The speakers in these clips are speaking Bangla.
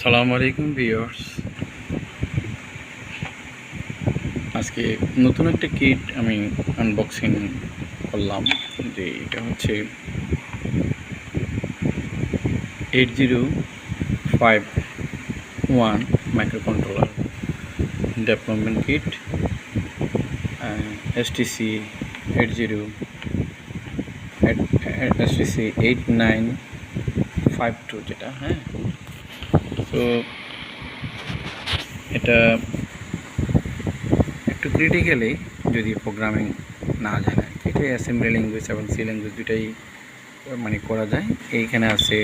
আসসালামু আলাইকুম ভিউয়ার্স। আজকে নতুন একটা কিট আমি আনবক্সিং করলাম। যে এটা হচ্ছে 8051 মাইক্রোকন্ট্রোলার ডেভেলপমেন্ট কিট, এসটিসি 8952 যেটা। হ্যাঁ, তো এটা একটু ক্রিটিক্যালি যদি প্রোগ্রামিং না জানে, এটা অ্যাসেম্বলি ল্যাঙ্গুয়েজ এবং সি ল্যাঙ্গুয়েজ দুটাই মানে করা যায়। এইখানে আছে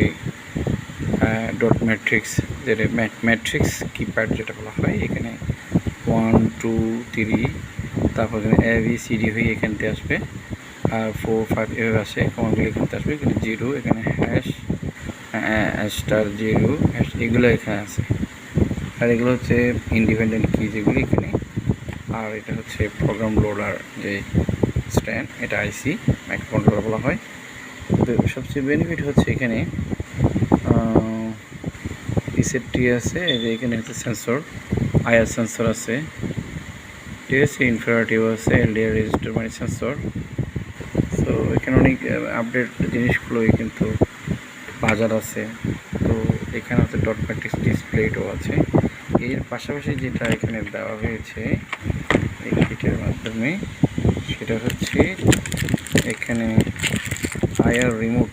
ডট ম্যাট্রিক্স, যেটা ম্যাট্রিক্স কিপ্যাড যেটা বলা হয়। এখানে 1 2 3, তারপর এ বি সি ডি হয়ে এখানতে আসবে, আর 4 5 এভাবে আসে। কমাগুলো এখানতে আসবে। এখানে 0, এখানে হ্যাশ, স্টার 0 হ্যাশ, এগুলো এখানে আছে। আর এগুলো হচ্ছে ইন্ডিপেন্ডেন্ট কি যেগুলি এখানে। আর এটা হচ্ছে প্রোগ্রাম লোডার যে স্ট্যান্ড, এটা আইসি মাইক্রোকন্ট্রোলার বলা হয়। তো সবচেয়ে বেনিফিট হচ্ছে এখানে রিসেপ্টটি আছে, যে এখানে হচ্ছে সেন্সর, আইআর সেন্সর আছে, ঠিক আছে, ইনফ্রারেটিভ আছে, এলডিআর রেজিস্টার মানে সেন্সর। তো এখানে অনেক আপডেট জিনিসগুলোই কিন্তু বাজার আছে। তো এখানে হচ্ছে ডট ম্যাট্রিক্স ডিসপ্লেটাও আছে। এর পাশাপাশি যেটা এখানে দেওয়া হয়েছে এই কিটের মাধ্যমে, সেটা হচ্ছে এখানে আইআর রিমোট,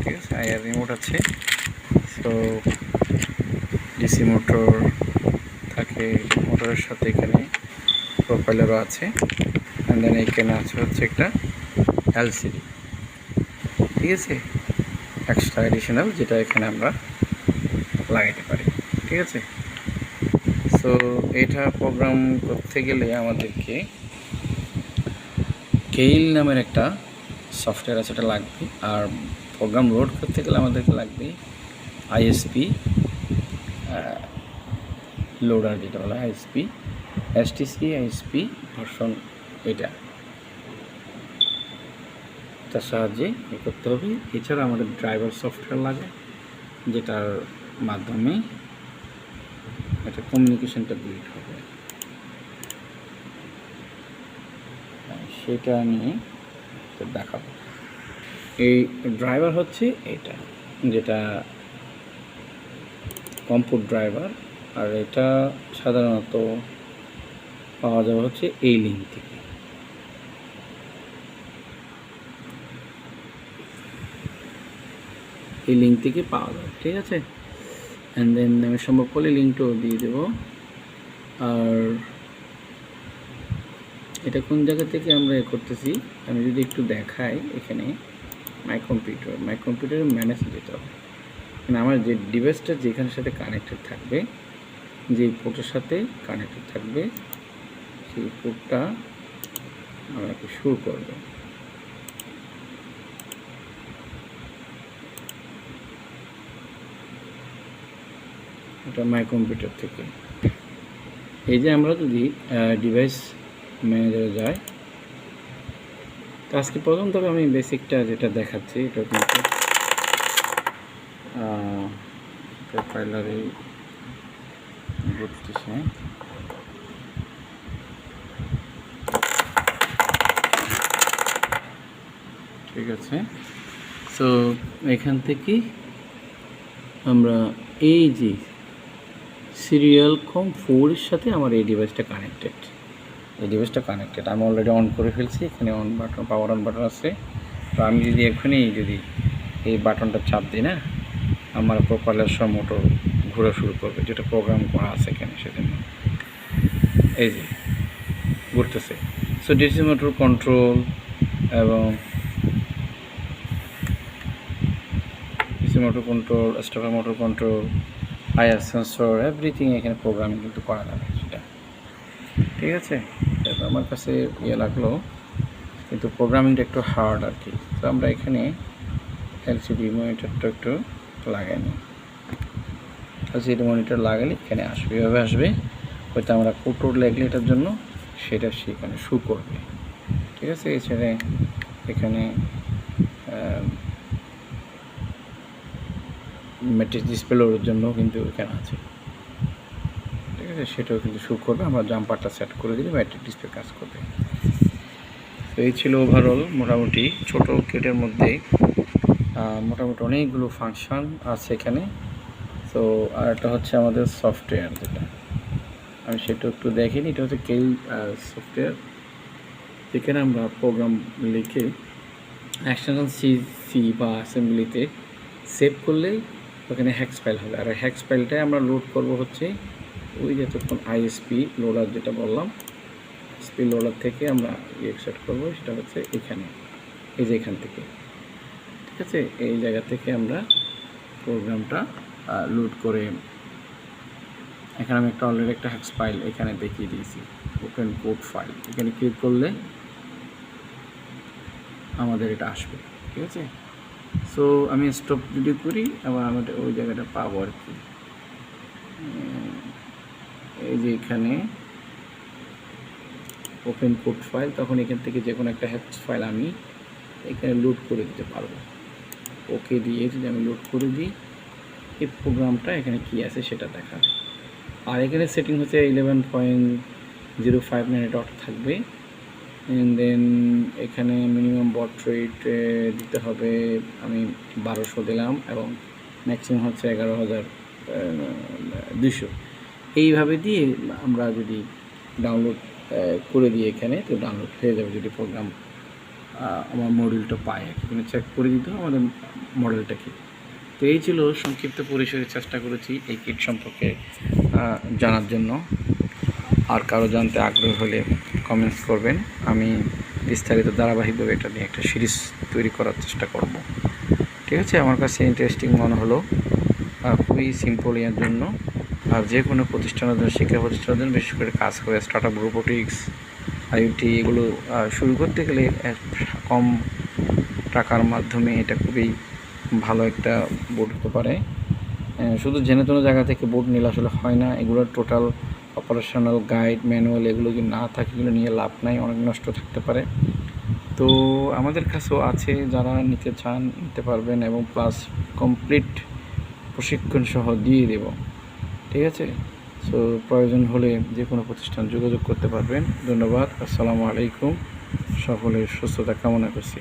ঠিক আছে, আইআর রিমোট আছে। সো ডিসি মোটর থাকে, মোটরের সাথে এখানে প্রোফাইলারও আছে। অ্যান্ড দেন এখানে আছে হচ্ছে একটা এলসিডি, ঠিক আছে, এক্সট্রা এডিশনাল, যেটা এখানে আমরা লাগাইতে পারি, ঠিক আছে। সো এটা প্রোগ্রাম করতে গেলে আমাদেরকে কেইল নামের একটা সফটওয়্যার আছে, এটা লাগবে। আর প্রোগ্রাম লোড করতে গেলে আমাদেরকে লাগবে আইএসপি লোডার, যেটা বলা হয় আইএসপি, এসটিসি আইএসপি ভার্সন, এটা তার সাহায্যে এ করতে হবে। এছাড়া আমাদের ড্রাইভার সফটওয়্যার লাগে, যেটার মাধ্যমে এটা কমিউনিকেশনটা বিল্ড হবে। সেটা আমি দেখাবো। এই ড্রাইভার হচ্ছে এটা, যেটা কম্পুট ড্রাইভার। আর এটা সাধারণত পাওয়া যাবে হচ্ছে এই লিঙ্ক থেকে। এই লিঙ্ক থেকে পাওয়া যাবে, ঠিক আছে। অ্যান্ড দেন আমি সম্ভব করলে লিঙ্কটাও দিয়ে দেবো। আর এটা কোন জায়গা থেকে আমরা করতেছি আমি যদি একটু দেখাই, এখানে মাই কম্পিউটারে ম্যানেজ যেতে হবে। মানে আমার যে ডিভাইসটা যেখানের সাথে কানেক্টেড থাকবে, যে পোর্টের সাথে কানেক্টেড থাকবে, সেই পোর্টটা আমাকে শুরু করবে। এটা মাই কম্পিউটার থেকে। এই যে আমরা যদি ডিভাইস ম্যানেজারে যাই, তো আজকে প্রথম তবে আমি বেসিকটা যেটা দেখাচ্ছি, এটা কিন্তু প্রোফাইলারে ঘুরতেছে, ঠিক আছে। সো এখান থেকে আমরা এই যে সিরিয়াল কম 4 এর সাথে আমার এই ডিভাইসটা কানেক্টেড, আমি অলরেডি অন করে ফেলছি। এখানে on button, power on button আছে। তো আমি যদি এখনই এই বাটনটা চাপ দিই না, আমার প্রোফাইলার সব মোটর ঘোরা শুরু করবে, যেটা প্রোগ্রাম করা আছে এখানে, সেজন্য এই যে ঘুরতেছে। সো ডিসি মোটর কন্ট্রোল এবং stepper motor control, IR sensor, everything এখানে প্রোগ্রামিং কিন্তু করা যাবে, সেটা ঠিক আছে। আমার কাছে লাগলো, কিন্তু প্রোগ্রামিংটা একটু হার্ড আর কি। তো আমরা এখানে এলসিডি মনিটরটা একটু লাগাই নিই। এলসিডি মনিটর লাগালে এখানে আসবে, এভাবে আসবে। হয়তো আমরা কোড লাগলে এটার জন্য, সেটা সেখানে শু করবে, ঠিক আছে। এছাড়া এখানে ম্যাট্রিক্স ডিসপ্লে লোডের জন্য কিন্তু এখানে আছে, ঠিক আছে, সেটাও কিন্তু শো করবে। আমরা জাম্পারটা সেট করে দিলে ম্যাট্রিক্স ডিসপ্লে কাজ করবে। তো এই ছিল ওভারঅল মোটামুটি ছোটো কিটের মধ্যে মোটামুটি অনেকগুলো ফাংশন আছে এখানে। তো আর একটা হচ্ছে আমাদের সফটওয়্যার, যেটা আমি সেটা একটু দেখিনি। এটা হচ্ছে কেল সফটওয়্যার, যেখানে আমরা প্রোগ্রাম লিখে এক্সটেনশন সি বা অ্যাসেম্বলিতে সেভ করলেই ওখানে হ্যাক্স ফাইল হবে। আর হ্যাক্স ফাইলটাই আমরা লোড করব হচ্ছে ওই যতক্ষণ আইএসপি লোডার যেটা বললাম, এসপি লোডার থেকে আমরা এক্সট্রাক্ট করব, সেটা হচ্ছে এখানে, এই যে এখান থেকে, ঠিক আছে, এই জায়গা থেকে আমরা প্রোগ্রামটা লোড করে এখানে আমি অলরেডি একটা হ্যাক্স ফাইল এখানে দেখিয়ে দিয়েছি, ওপেন কোড ফাইল। এখানে ক্লিক করলে আমাদের এটা আসবে, ঠিক আছে। সো আমি স্টপ যদি করি আবার আমাদের ওই জায়গাটা পাবো আর কি। এই যে এখানে ওপেন কোড ফাইল, তখন এখান থেকে যে কোনো একটা হ্যাক্স ফাইল আমি এখানে লোড করে দিতে পারবো। ওকে দিয়ে যদি আমি লোড করে দিই, এই প্রোগ্রামটা এখানে কী আছে সেটা দেখাবে। আর এখানে সেটিং হচ্ছে 11.059 ডট থাকবে। দেন এখানে মিনিমাম বট রেট দিতে হবে, আমি 1200 দিলাম, এবং ম্যাক্সিমাম হচ্ছে 11,200। এইভাবে দিয়ে আমরা যদি ডাউনলোড করে দিই এখানে, তো ডাউনলোড হয়ে যাবে যদি প্রোগ্রাম আমার মডেলটা পায়। এখানে চেক করে দিতে হবে আমাদের মডেলটা কি। তো এই ছিল সংক্ষিপ্ত পরিসরে চেষ্টা করেছি এই কিট সম্পর্কে জানার জন্য। আর কারো জানতে আগ্রহ হলে কমেন্টস করবেন, আমি বিস্তারিত ধারাবাহিকভাবে এটা নিয়ে একটা সিরিজ তৈরি করার চেষ্টা করব, ঠিক আছে। আমার কাছে ইন্টারেস্টিং মনে হলো, খুবই সিম্পল এর জন্য। আর যে কোনো প্রতিষ্ঠানের জন্য, শিক্ষা প্রতিষ্ঠানের জন্য বিশেষ করে কাজ করে স্টার্ট আপ, রোবোটিক্স, আইওটি, এগুলো শুরু করতে গেলে কম টাকার মাধ্যমে এটা খুবই ভালো একটা বোর্ড হতে পারে। শুধু জেনে কোনো জায়গা থেকে বোর্ড নিলে আসলে হয় না, এগুলোর টোটাল অপারেশনাল গাইড, ম্যানুয়াল এগুলো যদি না থাকে, এগুলো নিয়ে লাভ নাই, অনেক নষ্ট থাকতে পারে। তো আমাদের কাছেও আছে, যারা নিতে চান নিতে পারবেন, এবং প্লাস কমপ্লিট প্রশিক্ষণ সহ দিয়ে দেব, ঠিক আছে। সো প্রয়োজন হলে যে কোনো প্রতিষ্ঠান যোগাযোগ করতে পারবেন। ধন্যবাদ, আসসালামু আলাইকুম, সকলের সুস্থতা কামনা করছি।